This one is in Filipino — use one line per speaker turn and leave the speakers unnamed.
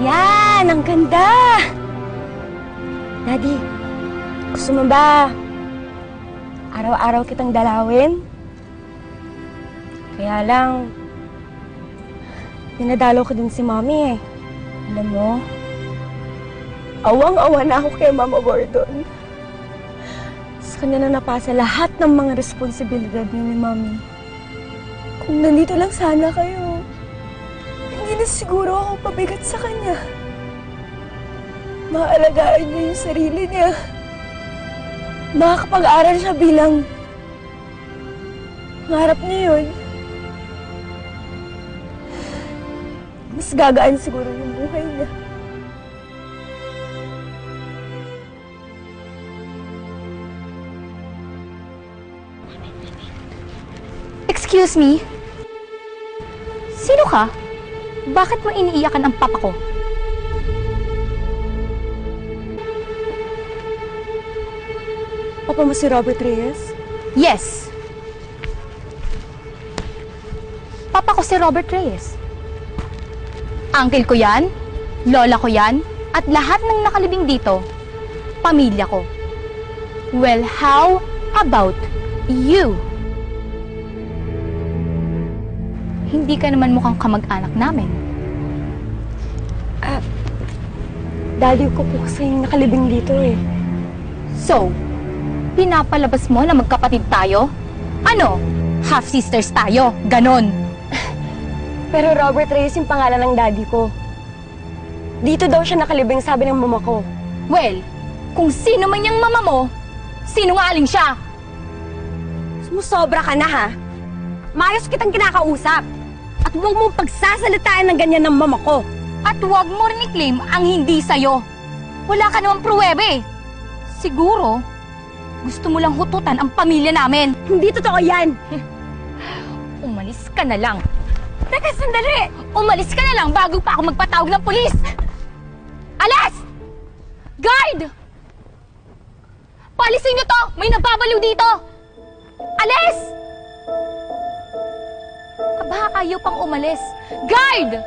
Yan, ang ganda! Daddy, gusto mo ba araw-araw kitang dalawin? Kaya lang, dinadalaw ko din si Mommy eh. Alam mo, awang-awa na ako kay Mama Gordon. Sa kanya na napasa lahat ng mga responsibilidad niyo ni Mommy. Kung nandito lang sana kayo, hindi na siguro ako pabigat sa kanya. Maalagaan niya yung sarili niya. Makakapag-aral siya bilang pangarap niya yun. Mas gagaan siguro yung buhay niya.
Excuse me? Sino ka? Bakit mo iniiyakan ang papa ko?
Papa mo si Robert Reyes?
Yes. Papa ko si Robert Reyes. Uncle ko yan, lola ko yan, at lahat ng nakalibing dito, pamilya ko. Well, how about you? Hindi ka naman mukhang kamag-anak namin.
Daddy ko po kasi yung nakalibing dito eh.
So, pinapalabas mo na magkapatid tayo? Ano? Half-sisters tayo, ganon.
Pero Robert Reyes yung pangalan ng daddy ko. Dito daw siya nakalibing, sabi ng mama ko.
Well, kung sino man yung mama mo, sinungaling siya.
Sumusobra ka na ha? Maayos kitang kinakausap. At huwag mong pagsasalitaan ng ganyan ng mama ko.
At huwag mo rin i-claim ang hindi sa'yo. Wala ka namang pruwebe. Siguro, gusto mo lang hututan ang pamilya namin.
Hindi totoo yan.
Umalis ka na lang.
Teka, sandali!
Umalis ka na lang bago pa ako magpatawag ng pulis! Alas! Guard! Paalisin niyo to! May nababaliw dito! Alis! Aba, ayaw pang umalis. Guard!